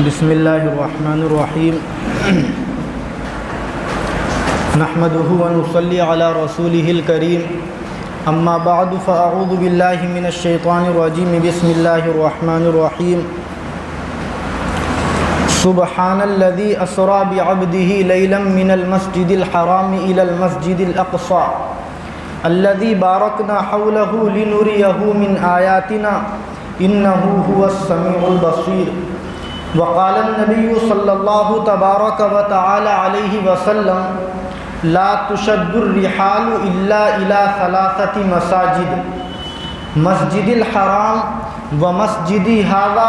بسم اللہ الرحمن الرحیم نحمده ونصلی علی رسوله الکریم اما بعد فاعوذ باللہ من الشیطان الرجیم بسم اللہ الرحمن الرحیم سبحان الذی اسری بعبده لیلا من المسجد الحرام الى المسجد الاقصى الذي باركنا حوله لنريه من آياتنا إنه هو السميع البصير وقال النبي صلى الله تبارك وتعالى عليه وسلم لا تشد الرحال إلا إلى ثلاثة مساجد مسجد الحرام ومسجد هذا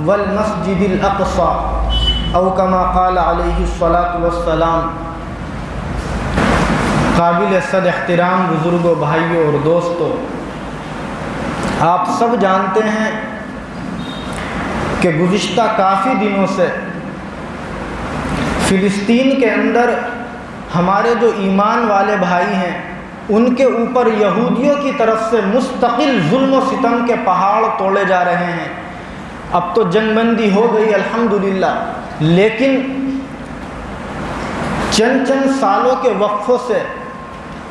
والمسجد الأقصى أو كما قال عليه الصلاة والسلام۔ قابل صد احترام بزرگوں، بھائیوں اور دوستوں، آپ سب جانتے ہیں کہ گزشتہ کافی دنوں سے فلسطین کے اندر ہمارے جو ایمان والے بھائی ہیں ان کے اوپر یہودیوں کی طرف سے مستقل ظلم و ستم کے پہاڑ توڑے جا رہے ہیں۔ اب تو جنگ بندی ہو گئی الحمدللہ، لیکن چند سالوں کے وقفوں سے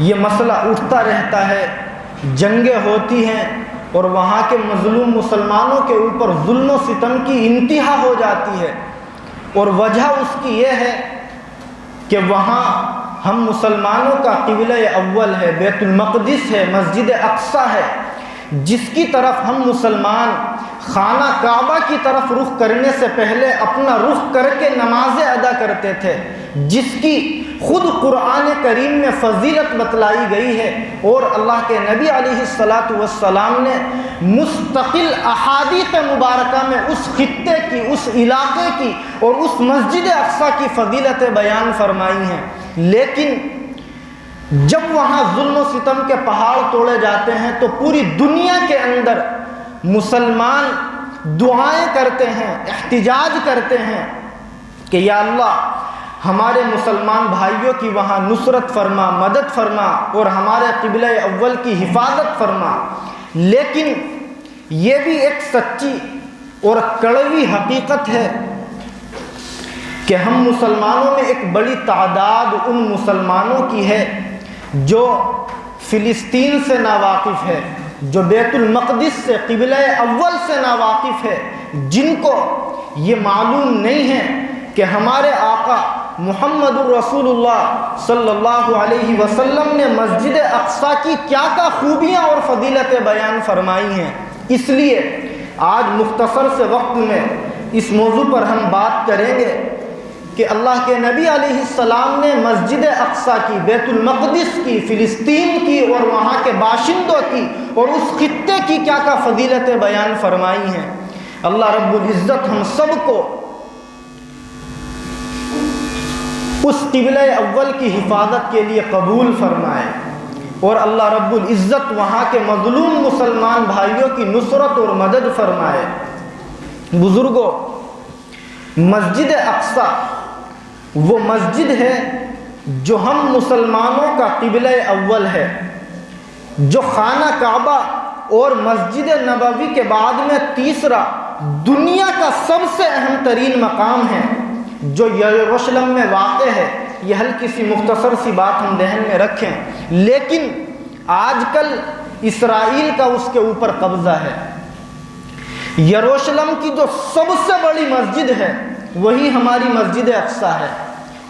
یہ مسئلہ اٹھتا رہتا ہے، جنگیں ہوتی ہیں اور وہاں کے مظلوم مسلمانوں کے اوپر ظلم و ستم کی انتہا ہو جاتی ہے، اور وجہ اس کی یہ ہے کہ وہاں ہم مسلمانوں کا قبلہ اول ہے، بیت المقدس ہے، مسجد اقصیٰ ہے، جس کی طرف ہم مسلمان خانہ کعبہ کی طرف رخ کرنے سے پہلے اپنا رخ کر کے نمازیں ادا کرتے تھے، جس کی خود قرآن کریم میں فضیلت بتلائی گئی ہے، اور اللہ کے نبی علیہ السلام نے مستقل احادیث مبارکہ میں اس خطے کی، اس علاقے کی اور اس مسجد اقصیٰ کی فضیلتیں بیان فرمائی ہیں۔ لیکن جب وہاں ظلم و ستم کے پہاڑ توڑے جاتے ہیں تو پوری دنیا کے اندر مسلمان دعائیں کرتے ہیں، احتجاج کرتے ہیں کہ یا اللہ ہمارے مسلمان بھائیوں کی وہاں نصرت فرما، مدد فرما اور ہمارے قبلہ اول کی حفاظت فرما۔ لیکن یہ بھی ایک سچی اور کڑوی حقیقت ہے کہ ہم مسلمانوں میں ایک بڑی تعداد ان مسلمانوں کی ہے جو فلسطین سے ناواقف ہے، جو بیت المقدس سے، قبلہ اول سے ناواقف ہے، جن کو یہ معلوم نہیں ہے کہ ہمارے آقا محمد الرسول اللہ صلی اللہ علیہ وسلم نے مسجد اقصیٰ کی کیا خوبیاں اور فضیلتیں بیان فرمائی ہیں۔ اس لیے آج مختصر سے وقت میں اس موضوع پر ہم بات کریں گے کہ اللہ کے نبی علیہ السلام نے مسجد اقصیٰ کی، بیت المقدس کی، فلسطین کی اور وہاں کے باشندوں کی اور اس خطے کی کیا فضیلتیں بیان فرمائی ہیں۔ اللہ رب العزت ہم سب کو اس قبلہ اول کی حفاظت کے لیے قبول فرمائے، اور اللہ رب العزت وہاں کے مظلوم مسلمان بھائیوں کی نصرت اور مدد فرمائے۔ بزرگوں، مسجد اقصیٰ وہ مسجد ہے جو ہم مسلمانوں کا قبلہ اول ہے، جو خانہ کعبہ اور مسجد نبوی کے بعد میں تیسرا دنیا کا سب سے اہم ترین مقام ہے، جو یروشلم میں واقع ہے۔ یہ ہلکی سی مختصر سی بات ہم ذہن میں رکھیں، لیکن آج کل اسرائیل کا اس کے اوپر قبضہ ہے۔ یروشلم کی جو سب سے بڑی مسجد ہے وہی ہماری مسجد اقصیٰ ہے،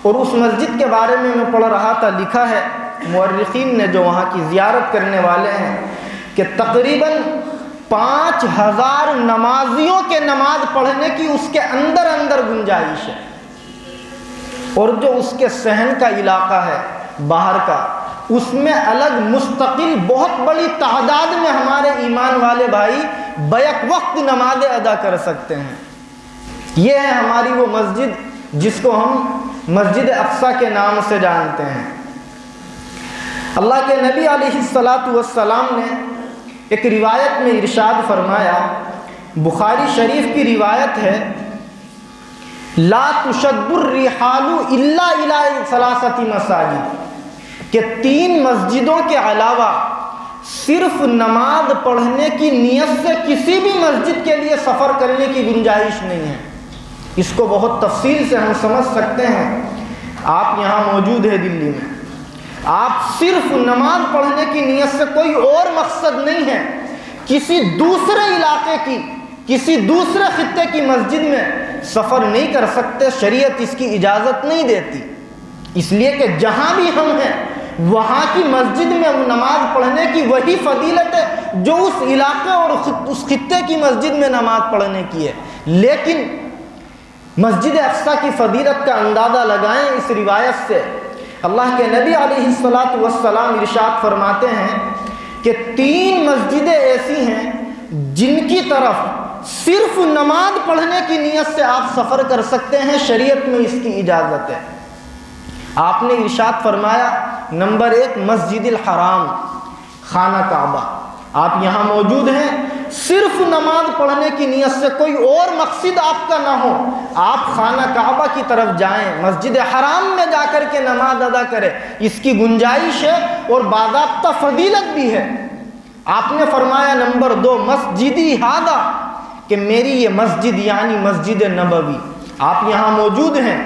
اور اس مسجد کے بارے میں پڑھ رہا تھا، لکھا ہے مورخین نے جو وہاں کی زیارت کرنے والے ہیں کہ تقریباً 5000 نمازیوں کے نماز پڑھنے کی اس کے اندر گنجائش ہے، اور جو اس کے صحن کا علاقہ ہے باہر کا، اس میں الگ مستقل بہت بڑی تعداد میں ہمارے ایمان والے بھائی بیک وقت نمازیں ادا کر سکتے ہیں۔ یہ ہے ہماری وہ مسجد جس کو ہم مسجد اقصیٰ کے نام سے جانتے ہیں۔ اللہ کے نبی علیہ السلام نے ایک روایت میں ارشاد فرمایا، بخاری شریف کی روایت ہے، لا تشد الرحال الا الى ثلاثة مساجد، کہ 3 مسجدوں کے علاوہ صرف نماز پڑھنے کی نیت سے کسی بھی مسجد کے لیے سفر کرنے کی گنجائش نہیں ہے۔ اس کو بہت تفصیل سے ہم سمجھ سکتے ہیں۔ آپ یہاں موجود ہیں دلی میں، آپ صرف نماز پڑھنے کی نیت سے، کوئی اور مقصد نہیں ہے، کسی دوسرے علاقے کی، کسی دوسرے خطے کی مسجد میں سفر نہیں کر سکتے، شریعت اس کی اجازت نہیں دیتی، اس لیے کہ جہاں بھی ہم ہیں وہاں کی مسجد میں نماز پڑھنے کی وہی فضیلت ہے جو اس علاقے اور اس خطے کی مسجد میں نماز پڑھنے کی ہے۔ لیکن مسجد اقصیٰ کی فضیلت کا اندازہ لگائیں اس روایت سے۔ اللہ کے نبی علیہ السلام ارشاد فرماتے ہیں کہ 3 مسجدیں ایسی ہیں جن کی طرف صرف نماز پڑھنے کی نیت سے آپ سفر کر سکتے ہیں، شریعت میں اس کی اجازت ہے۔ آپ نے ارشاد فرمایا، نمبر 1 مسجد الحرام، خانہ کعبہ۔ آپ یہاں موجود ہیں، صرف نماز پڑھنے کی نیت سے، کوئی اور مقصد آپ کا نہ ہو، آپ خانہ کعبہ کی طرف جائیں، مسجد حرام میں جا کر کے نماز ادا کریں، اس کی گنجائش ہے اور باضابطہ فضیلت بھی ہے۔ آپ نے فرمایا نمبر 2 مسجدی ہذا، کہ میری یہ مسجد یعنی مسجد نبوی۔ آپ یہاں موجود ہیں،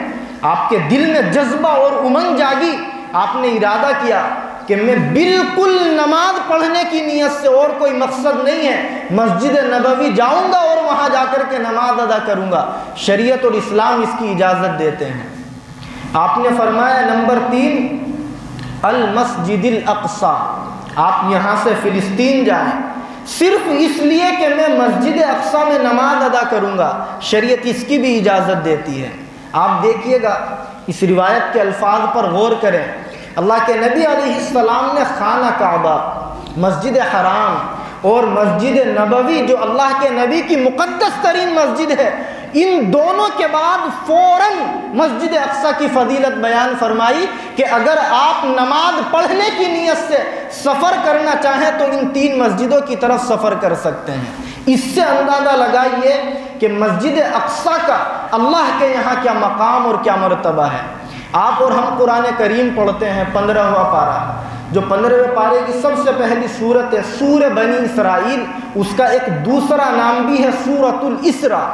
آپ کے دل میں جذبہ اور امنگ جاگی، آپ نے ارادہ کیا کہ میں بالکل نماز پڑھنے کی نیت سے، اور کوئی مقصد نہیں ہے، مسجد نبوی جاؤں گا اور وہاں جا کر کے نماز ادا کروں گا، شریعت اور اسلام اس کی اجازت دیتے ہیں۔ آپ نے فرمایا نمبر 3 المسجد الاقصیٰ، آپ یہاں سے فلسطین جائیں صرف اس لیے کہ میں مسجد اقصیٰ میں نماز ادا کروں گا، شریعت اس کی بھی اجازت دیتی ہے۔ آپ دیکھیے گا، اس روایت کے الفاظ پر غور کریں، اللہ کے نبی علیہ السلام نے خانہ کعبہ، مسجد حرام اور مسجد نبوی جو اللہ کے نبی کی مقدس ترین مسجد ہے، ان دونوں کے بعد فوراً مسجد اقصیٰ کی فضیلت بیان فرمائی کہ اگر آپ نماز پڑھنے کی نیت سے سفر کرنا چاہیں تو ان 3 مسجدوں کی طرف سفر کر سکتے ہیں۔ اس سے اندازہ لگائیے کہ مسجد اقصیٰ کا اللہ کے یہاں کیا مقام اور کیا مرتبہ ہے۔ آپ اور ہم قرآن کریم پڑھتے ہیں 15واں پارہ، جو 15ویں پارے کی سب سے پہلی سورت ہے سورہ بنی اسرائیل، اس کا ایک دوسرا نام بھی ہے سورۃ الاسراء۔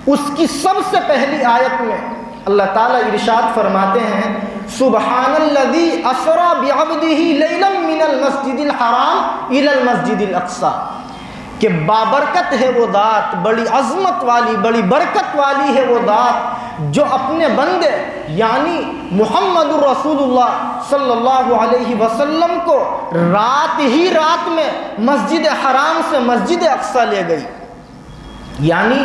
اس کی سب سے پہلی آیت میں اللہ تعالیٰ ارشاد فرماتے ہیں سبحان الذی اسریٰ بعبدہ لیلا من المسجد الحرام الی المسجد الاقصیٰ، کہ بابرکت ہے وہ ذات، بڑی عظمت والی، بڑی برکت والی ہے وہ ذات جو اپنے بندے یعنی محمد الرسول اللہ صلی اللہ علیہ وسلم کو رات ہی رات میں مسجد حرام سے مسجد اقصیٰ لے گئی۔ یعنی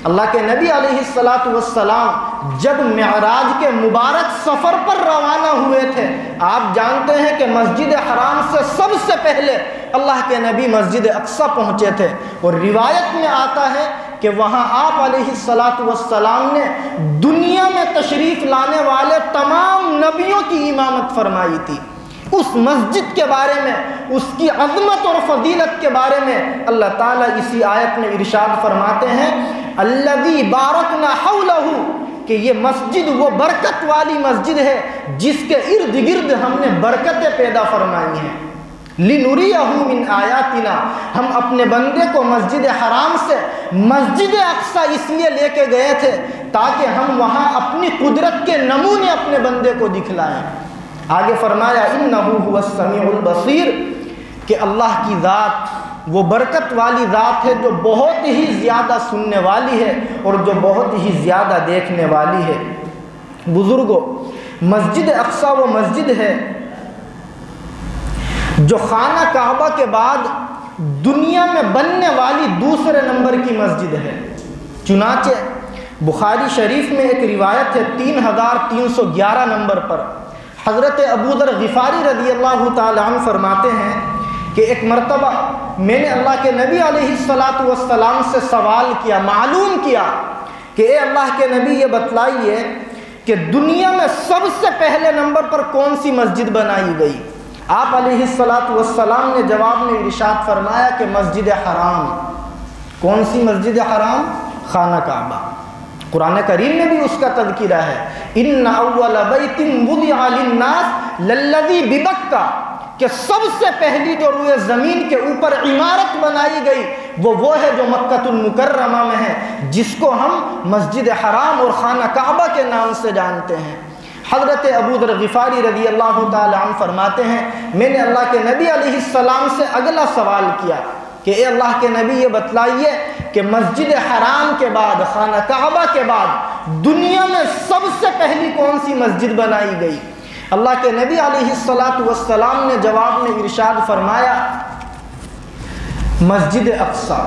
اللہ کے نبی علیہ السلام جب معراج کے مبارک سفر پر روانہ ہوئے تھے، آپ جانتے ہیں کہ مسجد حرام سے سب سے پہلے اللہ کے نبی مسجد اقصیٰ پہنچے تھے، اور روایت میں آتا ہے کہ وہاں آپ علیہ السلام نے دنیا میں تشریف لانے والے تمام نبیوں کی امامت فرمائی تھی۔ اس مسجد کے بارے میں، اس کی عظمت اور فضیلت کے بارے میں اللہ تعالیٰ اسی آیت میں ارشاد فرماتے ہیں الذی بارکنا حولہ، کہ یہ مسجد وہ برکت والی مسجد ہے جس کے ارد گرد ہم نے برکتیں پیدا فرمائی ہیں۔ لنریہ من آیاتنا، ہم اپنے بندے کو مسجد حرام سے مسجد اقصیٰ اس لیے لے کے گئے تھے تاکہ ہم وہاں اپنی قدرت کے نمونے اپنے بندے کو دکھلائیں۔ آگے فرمایا انہ هو السمیع البصیر، کہ اللہ کی ذات وہ برکت والی ذات ہے جو بہت ہی زیادہ سننے والی ہے اور جو بہت ہی زیادہ دیکھنے والی ہے۔ بزرگوں، مسجد اقصیٰ وہ مسجد ہے جو خانہ کعبہ کے بعد دنیا میں بننے والی دوسرے نمبر کی مسجد ہے۔ چنانچہ بخاری شریف میں ایک روایت ہے 3311 نمبر پر، حضرت ابو ذر غفاری رضی اللہ تعالی عنہ فرماتے ہیں کہ ایک مرتبہ میں نے اللہ کے نبی علیہ السلام سے سوال کیا، معلوم کیا کہ اے اللہ کے نبی یہ بتلائیے کہ دنیا میں سب سے پہلے نمبر پر کون سی مسجد بنائی گئی؟ آپ علیہ السلام نے جواب میں ارشاد فرمایا کہ مسجد حرام۔ کون سی مسجد حرام؟ خانہ کعبہ۔ قرآن کریم میں بھی اس کا تذکرہ ہے، ان اول بیت وضع للناس للذی ببکہ، کہ سب سے پہلی جو روئے زمین کے اوپر عمارت بنائی گئی وہ ہے جو مکہ المکرمہ میں ہے، جس کو ہم مسجد حرام اور خانہ کعبہ کے نام سے جانتے ہیں۔ حضرت ابو ذر غفاری رضی اللہ تعالی عنہ فرماتے ہیں میں نے اللہ کے نبی علیہ السلام سے اگلا سوال کیا کہ اے اللہ کے نبی یہ بتلائیے کہ مسجد حرام کے بعد، خانہ کعبہ کے بعد دنیا میں سب سے پہلی کون سی مسجد بنائی گئی؟ اللہ کے نبی علیہ السلام نے جواب میں ارشاد فرمایا مسجد اقصیٰ،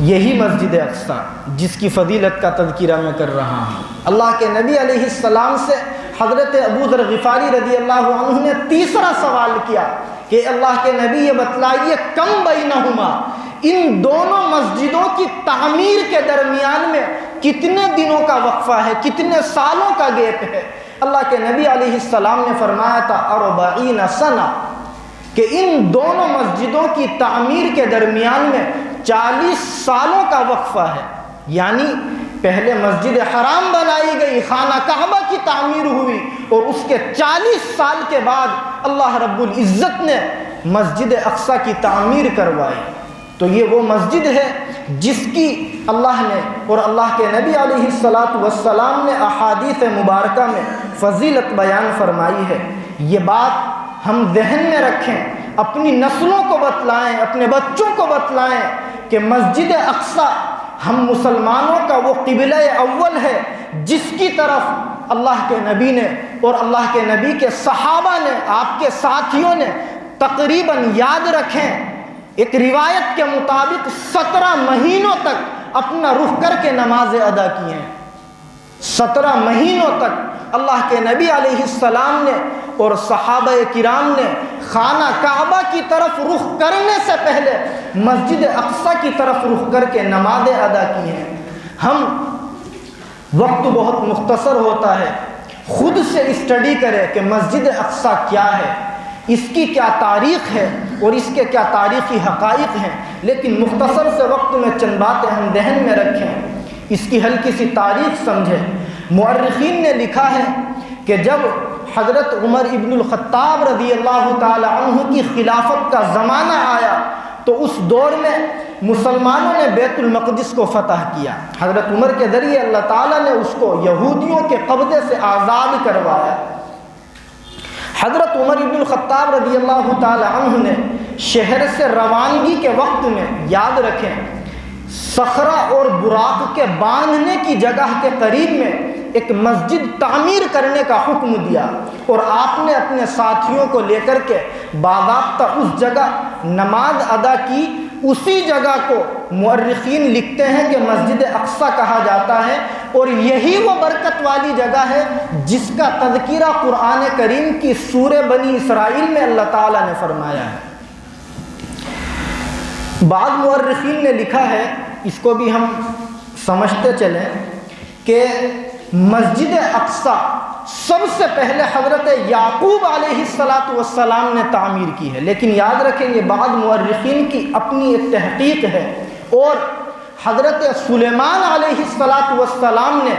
یہی مسجد اقصیٰ جس کی فضیلت کا تذکرہ میں کر رہا ہوں۔ اللہ کے نبی علیہ السلام سے حضرت ابو ذر غفاری رضی اللہ عنہ نے تیسرا سوال کیا کہ اللہ کے نبی یہ بتلائیے کم بینہما، ان دونوں مسجدوں کی تعمیر کے درمیان میں کتنے دنوں کا وقفہ ہے، کتنے سالوں کا گیپ ہے؟ اللہ کے نبی علیہ السلام نے فرمایا تھا 40 سنہ، کہ ان دونوں مسجدوں کی تعمیر کے درمیان میں 40 سالوں کا وقفہ ہے۔ یعنی پہلے مسجد حرام بنائی گئی، خانہ کعبہ کی تعمیر ہوئی، اور اس کے 40 سال کے بعد اللہ رب العزت نے مسجد اقصیٰ کی تعمیر کروائی۔ تو یہ وہ مسجد ہے جس کی اللہ نے اور اللہ کے نبی علیہ السلام نے احادیث مبارکہ میں فضیلت بیان فرمائی ہے۔ یہ بات ہم ذہن میں رکھیں، اپنی نسلوں کو بتلائیں، اپنے بچوں کو بتلائیں کہ مسجد اقصیٰ ہم مسلمانوں کا وہ قبلہ اول ہے جس کی طرف اللہ کے نبی نے اور اللہ کے نبی کے صحابہ نے، آپ کے ساتھیوں نے تقریباً یاد رکھیں ایک روایت کے مطابق 17 مہینوں تک اپنا رخ کر کے نمازیں ادا کی ہیں۔ 17 مہینوں تک اللہ کے نبی علیہ السلام نے اور صحابہ کرام نے خانہ کعبہ کی طرف رخ کرنے سے پہلے مسجد اقصیٰ کی طرف رخ کر کے نمازیں ادا کی ہیں۔ ہم وقت بہت مختصر ہوتا ہے، خود سے اسٹڈی کریں کہ مسجد اقصیٰ کیا ہے، اس کی کیا تاریخ ہے اور اس کے کیا تاریخی حقائق ہیں، لیکن مختصر سے وقت میں چند باتیں ہم ذہن میں رکھیں، اس کی ہلکی سی تاریخ سمجھیں۔ مورخین نے لکھا ہے کہ جب حضرت عمر ابن الخطاب رضی اللہ تعالی عنہ کی خلافت کا زمانہ آیا تو اس دور میں مسلمانوں نے بیت المقدس کو فتح کیا۔ حضرت عمر کے ذریعے اللہ تعالیٰ نے اس کو یہودیوں کے قبضے سے آزاد کروایا۔ حضرت عمر ابن الخطاب رضی اللہ تعالی عنہ نے شہر سے روانگی کے وقت میں، یاد رکھیں، صخرہ اور براق کے باندھنے کی جگہ کے قریب میں ایک مسجد تعمیر کرنے کا حکم دیا، اور آپ نے اپنے ساتھیوں کو لے کر کے باضابطہ اس جگہ نماز ادا کی۔ اسی جگہ کو مورخین لکھتے ہیں کہ مسجد اقصیٰ کہا جاتا ہے، اور یہی وہ برکت والی جگہ ہے جس کا تذکرہ قرآن کریم کی سورہ بنی اسرائیل میں اللہ تعالیٰ نے فرمایا ہے۔ بعض مورخین نے لکھا ہے، اس کو بھی ہم سمجھتے چلیں، کہ مسجد اقصیٰ سب سے پہلے حضرت یعقوب علیہ السلام نے تعمیر کی ہے، لیکن یاد رکھیں یہ بعض مورخین کی اپنی ایک تحقیق ہے، اور حضرت سلیمان علیہ السلام نے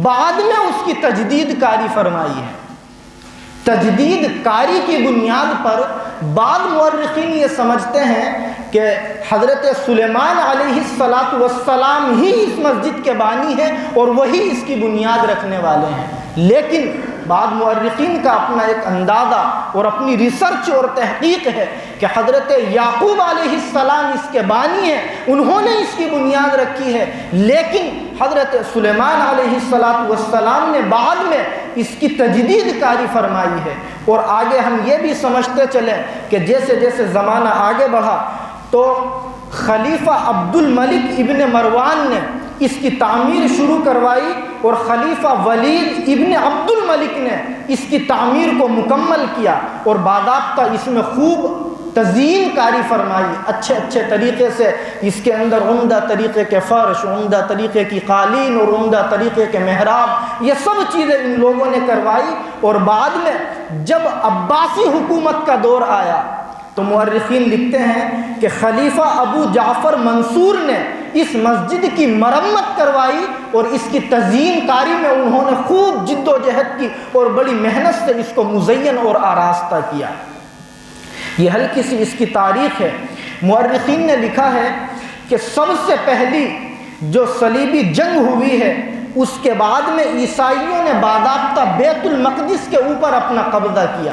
بعد میں اس کی تجدید کاری فرمائی ہے۔ تجدید کاری کی بنیاد پر بعض مورخین یہ سمجھتے ہیں کہ حضرت سلیمان علیہ السلام ہی اس مسجد کے بانی ہیں اور وہی اس کی بنیاد رکھنے والے ہیں، لیکن بعض مورخین کا اپنا ایک اندازہ اور اپنی ریسرچ اور تحقیق ہے کہ حضرت یعقوب علیہ السلام اس کے بانی ہیں، انہوں نے اس کی بنیاد رکھی ہے، لیکن حضرت سلیمان علیہ السلام نے بعد میں اس کی تجدید کاری فرمائی ہے۔ اور آگے ہم یہ بھی سمجھتے چلیں کہ جیسے جیسے زمانہ آگے بڑھا تو خلیفہ عبد الملک ابن مروان نے اس کی تعمیر شروع کروائی، اور خلیفہ ولید ابن عبد الملک نے اس کی تعمیر کو مکمل کیا، اور باضابطہ اس میں خوب تزئین کاری فرمائی، اچھے اچھے طریقے سے اس کے اندر عمدہ طریقے کے فرش، عمدہ طریقے کی قالین اور عمدہ طریقے کے محراب، یہ سب چیزیں ان لوگوں نے کروائی۔ اور بعد میں جب عباسی حکومت کا دور آیا تو مورخین لکھتے ہیں کہ خلیفہ ابو جعفر منصور نے اس مسجد کی مرمت کروائی، اور اس کی تزئین کاری میں انہوں نے خوب جد و جہد کی اور بڑی محنت سے اس کو مزین اور آراستہ کیا۔ یہ ہلکی سی اس کی تاریخ ہے۔ مورخین نے لکھا ہے کہ سب سے پہلی جو صلیبی جنگ ہوئی ہے اس کے بعد میں عیسائیوں نے باضابطہ بیت المقدس کے اوپر اپنا قبضہ کیا۔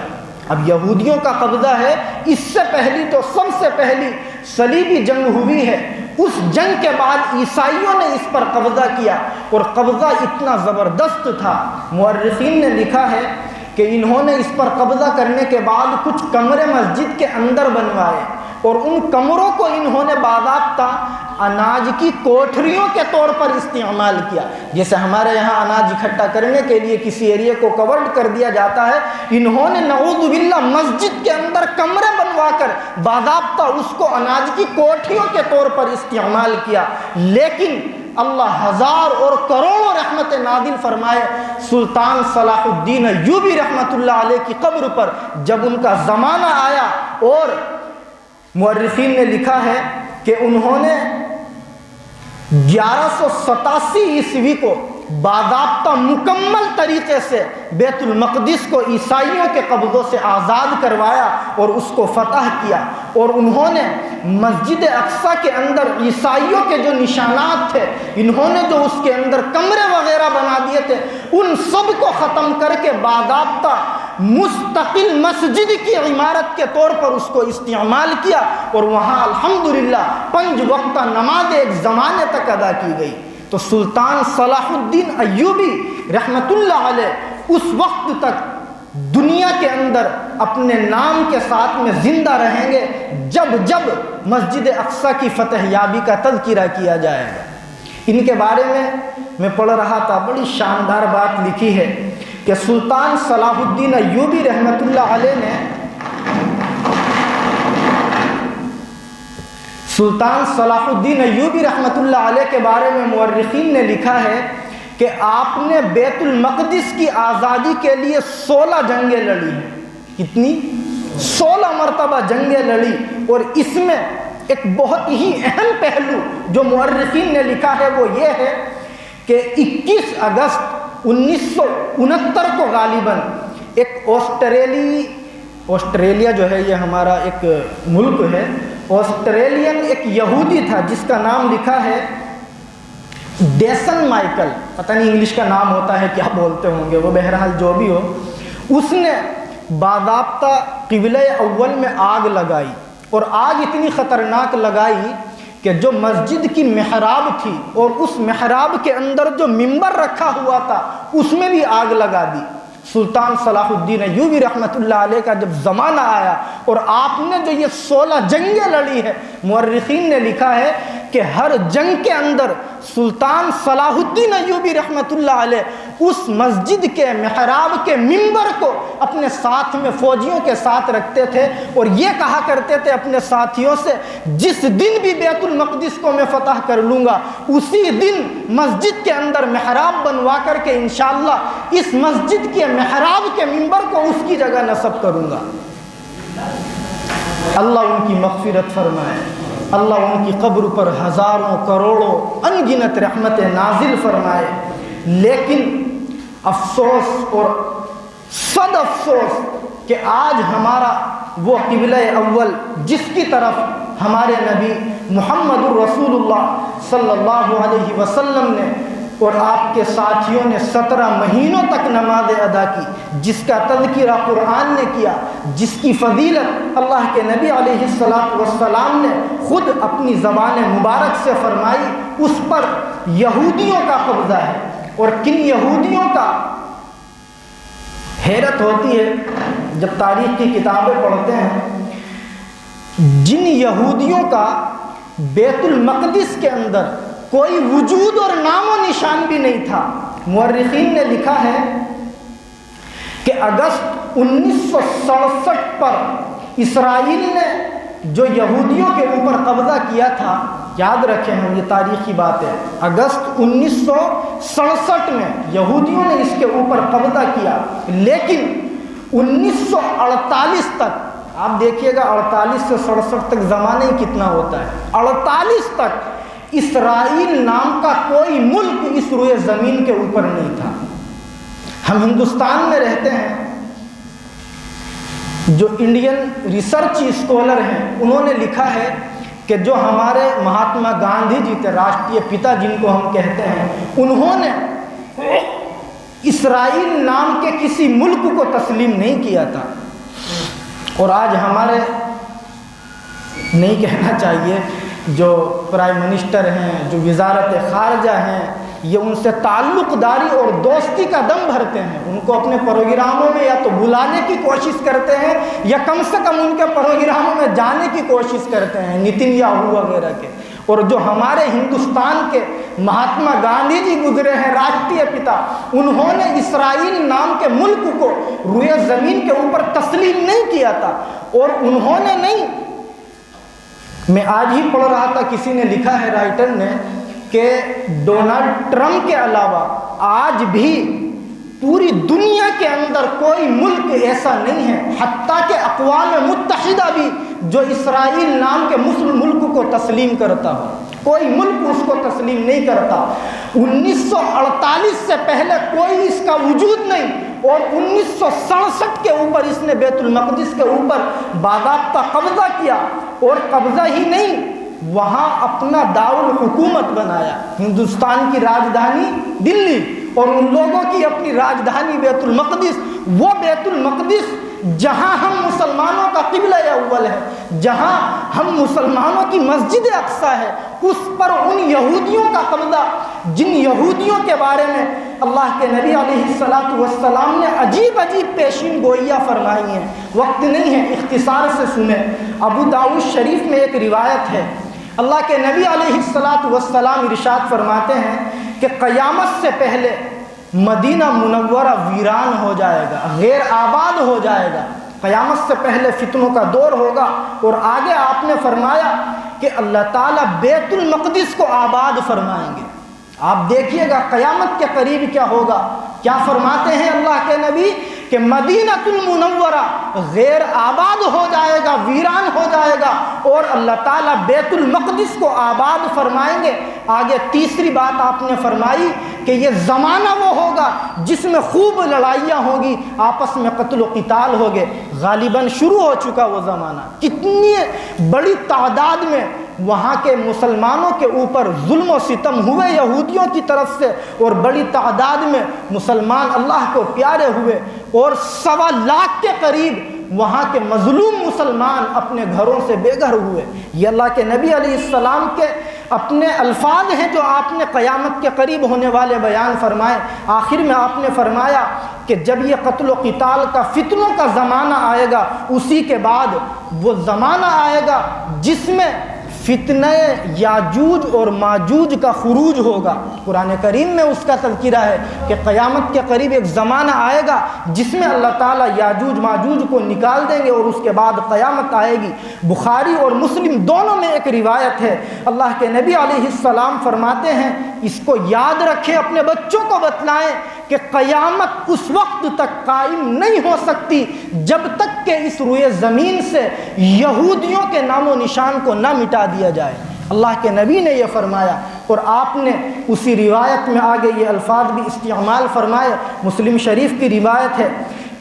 اب یہودیوں کا قبضہ ہے، اس سے پہلی تو سب سے پہلی صلیبی جنگ ہوئی ہے، اس جنگ کے بعد عیسائیوں نے اس پر قبضہ کیا، اور قبضہ اتنا زبردست تھا، مورخین نے لکھا ہے کہ انہوں نے اس پر قبضہ کرنے کے بعد کچھ کمرے مسجد کے اندر بنوائے، اور ان کمروں کو انہوں نے باضابطہ اناج کی کوٹھریوں کے طور پر استعمال کیا۔ جیسے ہمارے یہاں اناج اکٹھا کرنے کے لیے کسی ایریے کو کورڈ کر دیا جاتا ہے، انہوں نے نعوذ باللہ مسجد کے اندر کمرے بنوا کر باضابطہ اس کو اناج کی کوٹھریوں کے طور پر استعمال کیا۔ لیکن اللہ ہزار اور کروڑوں رحمت نازل فرمائے سلطان صلاح الدین ایوبی رحمت اللہ علیہ کی قبر پر جب ان کا زمانہ آیا، اور مورخین نے لکھا ہے کہ انہوں نے 1187 عیسوی کو باضابطہ مکمل طریقے سے بیت المقدس کو عیسائیوں کے قبضوں سے آزاد کروایا اور اس کو فتح کیا، اور انہوں نے مسجد اقصی کے اندر عیسائیوں کے جو نشانات تھے، انہوں نے جو اس کے اندر کمرے وغیرہ بنا دیے تھے، ان سب کو ختم کر کے باضابطہ مستقل مسجد کی عمارت کے طور پر اس کو استعمال کیا، اور وہاں الحمدللہ 5 وقتہ نماز ایک زمانے تک ادا کی گئی۔ تو سلطان صلاح الدین ایوبی رحمت اللہ علیہ اس وقت تک دنیا کے اندر اپنے نام کے ساتھ میں زندہ رہیں گے جب جب مسجد اقصی کی فتح یابی کا تذکرہ کیا جائے گا۔ ان کے بارے میں پڑھ رہا تھا، بڑی شاندار بات لکھی ہے کہ سلطان صلاح الدین ایوبی رحمت اللہ علیہ نے سلطان صلاح الدین ایوبی رحمت اللہ علیہ کے بارے میں مورخین نے لکھا ہے کہ آپ نے بیت المقدس کی آزادی کے لیے 16 جنگیں لڑی ہیں۔ کتنی؟ 16 مرتبہ جنگیں لڑی، اور اس میں ایک بہت ہی اہم پہلو جو مورخین نے لکھا ہے وہ یہ ہے کہ 21 اگست 1969 کو غالباً ایک آسٹریلیا جو ہے یہ ہمارا ایک ملک ہے، آسٹریلین ایک یہودی تھا جس کا نام لکھا ہے ڈیسن مائیکل، پتہ نہیں انگلش کا نام ہوتا ہے کیا بولتے ہوں گے وہ، بہرحال جو بھی ہو، اس نے باضابطہ قبلہ اول میں آگ لگائی، اور آگ اتنی خطرناک لگائی کہ جو مسجد کی محراب تھی اور اس محراب کے اندر جو منبر رکھا ہوا تھا اس میں بھی آگ لگا دی۔ سلطان صلاح الدین ایوبی رحمت اللہ علیہ کا جب زمانہ آیا اور آپ نے جو یہ 16 جنگیں لڑی ہے، مورخین نے لکھا ہے کہ ہر جنگ کے اندر سلطان صلاح الدین ایوبی رحمت اللہ علیہ اس مسجد کے محراب کے منبر کو اپنے ساتھ میں فوجیوں کے ساتھ رکھتے تھے، اور یہ کہا کرتے تھے اپنے ساتھیوں سے جس دن بھی بیت المقدس کو میں فتح کر لوں گا اسی دن مسجد کے اندر محراب بنوا کر کے انشاءاللہ اس مسجد کے محراب کے منبر کو اس کی جگہ نصب کروں گا۔ اللہ ان کی مغفرت فرمائے، اللہ ان کی قبر پر ہزاروں کروڑوں انگنت رحمت نازل فرمائے۔ لیکن افسوس اور صد افسوس کہ آج ہمارا وہ قبلہ اول جس کی طرف ہمارے نبی محمد الرسول اللہ صلی اللہ علیہ وسلم نے اور آپ کے ساتھیوں نے 17 مہینوں تک نماز ادا کی، جس کا تذکرہ قرآن نے کیا، جس کی فضیلت اللہ کے نبی علیہ السلام نے خود اپنی زبان مبارک سے فرمائی، اس پر یہودیوں کا قبضہ ہے۔ اور کن یہودیوں کا؟ حیرت ہوتی ہے جب تاریخ کی کتابیں پڑھتے ہیں، جن یہودیوں کا بیت المقدس کے اندر کوئی وجود اور نام و نشان بھی نہیں تھا۔ مورخین نے لکھا ہے کہ اگست 1967 پر اسرائیل نے جو یہودیوں کے اوپر قبضہ کیا تھا، یاد رکھیں ہم یہ تاریخی بات ہے، اگست 1967 میں یہودیوں نے اس کے اوپر قبضہ کیا، لیکن 1948 تک آپ دیکھیے گا 48 سے 67 تک زمانہ ہی کتنا ہوتا ہے، 48 تک اسرائیل نام کا کوئی ملک اس روئے زمین کے اوپر نہیں تھا۔ ہم ہندوستان میں رہتے ہیں، جو انڈین ریسرچ اسکالر ہیں انہوں نے لکھا ہے کہ جو ہمارے مہاتما گاندھی جی تھے، راشٹریہ پتا جن کو ہم کہتے ہیں، انہوں نے اسرائیل نام کے کسی ملک کو تسلیم نہیں کیا تھا. اور آج ہمارے نہیں کہنا چاہیے جو پرائم منسٹر ہیں، جو وزارت خارجہ ہیں، یہ ان سے تعلق داری اور دوستی کا دم بھرتے ہیں. ان کو اپنے پروگراموں میں یا تو بلانے کی کوشش کرتے ہیں یا کم سے کم ان کے پروگراموں میں جانے کی کوشش کرتے ہیں، نتن یاہو وغیرہ کے. اور جو ہمارے ہندوستان کے مہاتما گاندھی جی گزرے ہیں، راشٹریہ پتا، انہوں نے اسرائیل نام کے ملک کو روئے زمین کے اوپر تسلیم نہیں کیا تھا. اور انہوں نے نہیں، میں آج ہی پڑھ رہا تھا، کسی نے لکھا ہے رائٹر نے کہ ڈونلڈ ٹرمپ کے علاوہ آج بھی پوری دنیا کے اندر کوئی ملک ایسا نہیں ہے، حتیٰ کہ اقوام متحدہ بھی، جو اسرائیل نام کے مسلم ملک کو تسلیم کرتا ہو. کوئی ملک اس کو تسلیم نہیں کرتا. 1948 سے پہلے کوئی اس کا وجود نہیں، اور 1967 کے اوپر اس نے بیت المقدس کے اوپر باضابطہ قبضہ کیا. اور قبضہ ہی نہیں، وہاں اپنا دارالحکومت بنایا. ہندوستان کی راجدھانی دلی اور ان لوگوں کی اپنی راجدھانی بیت المقدس. وہ بیت المقدس جہاں ہم مسلمانوں کا قبلہ اول ہے، جہاں ہم مسلمانوں کی مسجد اقصیٰ ہے، اس پر ان یہودیوں کا قبضہ جن یہودیوں کے بارے میں اللہ کے نبی علیہ السلام نے عجیب عجیب پیشین گوئیاں فرمائی ہیں. وقت نہیں ہے، اختصار سے سنیں. ابو داؤد شریف میں ایک روایت ہے، اللہ کے نبی علیہ السلام ارشاد فرماتے ہیں کہ قیامت سے پہلے مدینہ منورہ ویران ہو جائے گا، غیر آباد ہو جائے گا. قیامت سے پہلے فتنوں کا دور ہوگا. اور آگے آپ نے فرمایا کہ اللہ تعالیٰ بیت المقدس کو آباد فرمائیں گے. آپ دیکھیے گا قیامت کے قریب کیا ہوگا. کیا فرماتے ہیں اللہ کے نبی کہ مدینہ المنورہ غیر آباد ہو جائے گا، ویران ہو جائے گا، اور اللہ تعالیٰ بیت المقدس کو آباد فرمائیں گے. آگے تیسری بات آپ نے فرمائی کہ یہ زمانہ وہ ہوگا جس میں خوب لڑائیاں ہوں گی، آپس میں قتل و قتال ہوگے. غالباً شروع ہو چکا وہ زمانہ. کتنی بڑی تعداد میں وہاں کے مسلمانوں کے اوپر ظلم و ستم ہوئے یہودیوں کی طرف سے، اور بڑی تعداد میں مسلمان اللہ کو پیارے ہوئے، اور 1.25 لاکھ کے قریب وہاں کے مظلوم مسلمان اپنے گھروں سے بے گھر ہوئے. یہ اللہ کے نبی علیہ السلام کے اپنے الفاظ ہیں جو آپ نے قیامت کے قریب ہونے والے بیان فرمائے. آخر میں آپ نے فرمایا کہ جب یہ قتل و قتال کا فتنوں کا زمانہ آئے گا، اسی کے بعد وہ زمانہ آئے گا جس میں فتنہ یاجوج اور ماجوج کا خروج ہوگا. قرآن کریم میں اس کا تذکرہ ہے کہ قیامت کے قریب ایک زمانہ آئے گا جس میں اللہ تعالیٰ یاجوج ماجوج کو نکال دیں گے، اور اس کے بعد قیامت آئے گی. بخاری اور مسلم دونوں میں ایک روایت ہے، اللہ کے نبی علیہ السلام فرماتے ہیں، اس کو یاد رکھیں، اپنے بچوں کو بتلائیں کہ قیامت اس وقت تک قائم نہیں ہو سکتی جب تک کہ اس روئے زمین سے یہودیوں کے نام و نشان کو نہ مٹا دیا جائے. اللہ کے نبی نے یہ فرمایا، اور آپ نے اسی روایت میں آگے یہ الفاظ بھی استعمال فرمائے. مسلم شریف کی روایت ہے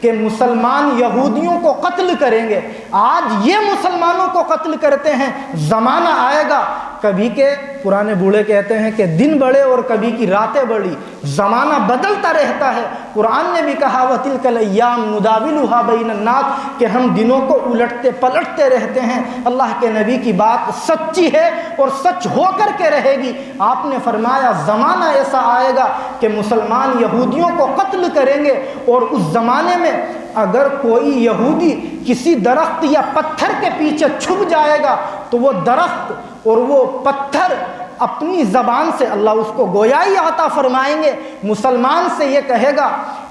کہ مسلمان یہودیوں کو قتل کریں گے. آج یہ مسلمانوں کو قتل کرتے ہیں، زمانہ آئے گا کبھی کے پرانے بوڑھے کہتے ہیں کہ دن بڑے اور کبھی کی راتیں بڑی، زمانہ بدلتا رہتا ہے. قرآن نے بھی کہا وَتِلْكَ الْأَيَّامُ نُدَاوِلُهَا بَيْنَ النَّاسِ کہ ہم دنوں کو الٹتے پلٹتے رہتے ہیں. اللہ کے نبی کی بات سچی ہے اور سچ ہو کر کے رہے گی. آپ نے فرمایا زمانہ ایسا آئے گا کہ مسلمان یہودیوں کو قتل کریں گے، اور اس زمانے میں اگر کوئی یہودی کسی درخت یا پتھر کے پیچھے چھپ جائے گا تو وہ درخت اور وہ پتھر اپنی زبان سے اللہ اس کو گویائی عطا فرمائیں گے. مسلمان سے یہ کہے گا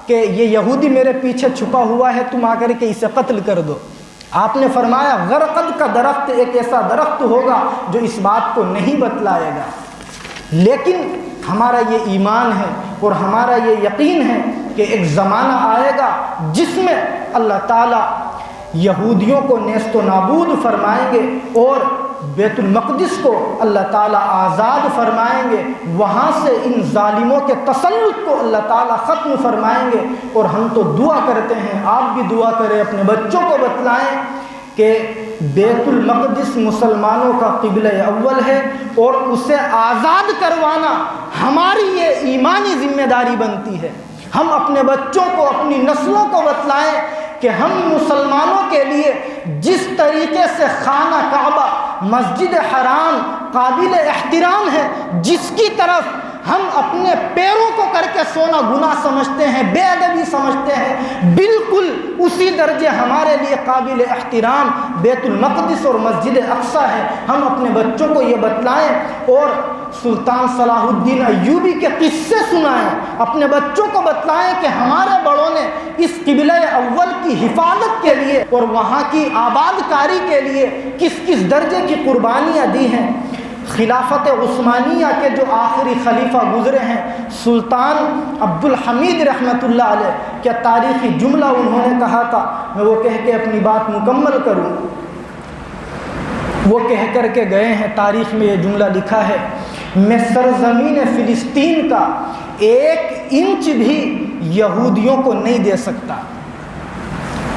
کہ یہ یہودی میرے پیچھے چھپا ہوا ہے، تم آ کر کے اسے قتل کر دو. آپ نے فرمایا غرقد کا درخت ایک ایسا درخت ہوگا جو اس بات کو نہیں بتلائے گا. لیکن ہمارا یہ ایمان ہے اور ہمارا یہ یقین ہے کہ ایک زمانہ آئے گا جس میں اللہ تعالیٰ یہودیوں کو نیست و نابود فرمائیں گے، اور بیت المقدس کو اللہ تعالیٰ آزاد فرمائیں گے، وہاں سے ان ظالموں کے تسلط کو اللہ تعالیٰ ختم فرمائیں گے۔ اور ہم تو دعا کرتے ہیں، آپ بھی دعا کریں، اپنے بچوں کو بتلائیں کہ بیت المقدس مسلمانوں کا قبلہ اول ہے، اور اسے آزاد کروانا ہماری یہ ایمانی ذمہ داری بنتی ہے۔ ہم اپنے بچوں کو، اپنی نسلوں کو بتلائیں کہ ہم مسلمانوں کے لیے جس طریقے سے خانہ کعبہ، مسجد حرام قابل احترام ہے، جس کی طرف ہم اپنے پیروں کو کر کے سونا گناہ سمجھتے ہیں، بے ادبی سمجھتے ہیں، بالکل اسی درجے ہمارے لیے قابل احترام بیت المقدس اور مسجد اقصی ہے۔ ہم اپنے بچوں کو یہ بتلائیں اور سلطان صلاح الدین ایوبی کے قصے سنائیں، اپنے بچوں کو بتلائیں کہ ہمارے بڑوں نے اس قبلہ اول کی حفاظت کے لیے اور وہاں کی آباد کاری کے لیے کس کس درجے کی قربانیاں دی ہیں۔ خلافت عثمانیہ کے جو آخری خلیفہ گزرے ہیں سلطان عبد الحمید رحمۃ اللہ علیہ، کیا تاریخی جملہ انہوں نے کہا تھا، میں وہ کہہ کے اپنی بات مکمل کروں۔ وہ کہہ کر کے گئے ہیں، تاریخ میں یہ جملہ لکھا ہے، میں سرزمین فلسطین کا 1 انچ بھی یہودیوں کو نہیں دے سکتا۔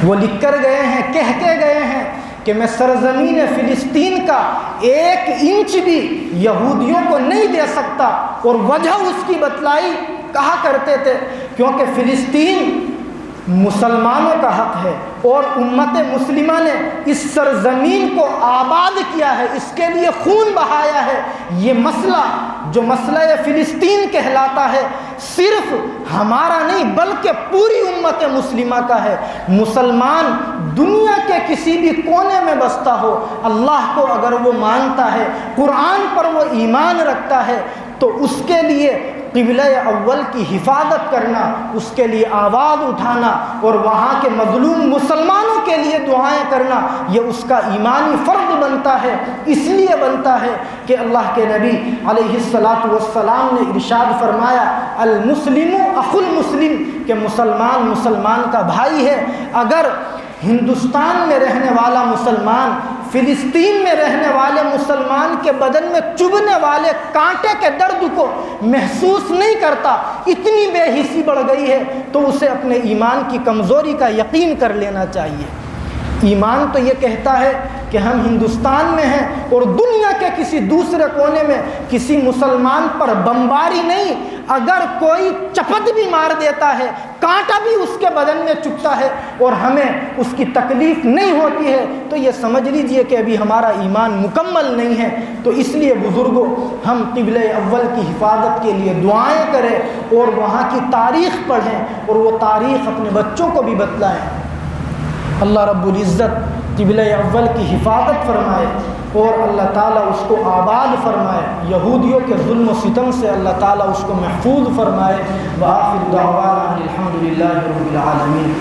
وہ لکھ کر گئے ہیں، کہہ کے گئے ہیں کہ میں سرزمین فلسطین کا 1 انچ بھی یہودیوں کو نہیں دے سکتا، اور وجہ اس کی بتلائی، کہا کرتے تھے کیونکہ فلسطین مسلمانوں کا حق ہے اور امت مسلمہ نے اس سرزمین کو آباد کیا ہے، اس کے لیے خون بہایا ہے۔ یہ مسئلہ جو مسئلہ فلسطین کہلاتا ہے صرف ہمارا نہیں بلکہ پوری امت مسلمہ کا ہے۔ مسلمان دنیا کے کسی بھی کونے میں بستا ہو، اللہ کو اگر وہ مانتا ہے، قرآن پر وہ ایمان رکھتا ہے، تو اس کے لیے قبلہ اول کی حفاظت کرنا، اس کے لیے آواز اٹھانا اور وہاں کے مظلوم مسلمانوں کے لیے دعائیں کرنا، یہ اس کا ایمانی فرض بنتا ہے۔ اس لیے بنتا ہے کہ اللہ کے نبی علیہ الصلاۃ والسلام نے ارشاد فرمایا، المسلم اخو المسلم، کہ مسلمان مسلمان کا بھائی ہے۔ اگر ہندوستان میں رہنے والا مسلمان فلسطین میں رہنے والے مسلمان کے بدن میں چبھنے والے کانٹے کے درد کو محسوس نہیں کرتا، اتنی بے حسی بڑھ گئی ہے، تو اسے اپنے ایمان کی کمزوری کا یقین کر لینا چاہیے۔ ایمان تو یہ کہتا ہے کہ ہم ہندوستان میں ہیں اور دنیا کے کسی دوسرے کونے میں کسی مسلمان پر بمباری نہیں، اگر کوئی چپت بھی مار دیتا ہے، کانٹا بھی اس کے بدن میں چبھتا ہے اور ہمیں اس کی تکلیف نہیں ہوتی ہے، تو یہ سمجھ لیجئے کہ ابھی ہمارا ایمان مکمل نہیں ہے۔ تو اس لیے بزرگوں، ہم قبلہ اول کی حفاظت کے لیے دعائیں کریں اور وہاں کی تاریخ پڑھیں اور وہ تاریخ اپنے بچوں کو بھی بتلائیں۔ اللہ رب العزت قبلہ اول کی حفاظت فرمائے اور اللہ تعالیٰ اس کو آباد فرمائے، یہودیوں کے ظلم و ستم سے اللہ تعالیٰ اس کو محفوظ فرمائے۔ وآخر دعوانا الحمدللہ رب العالمین۔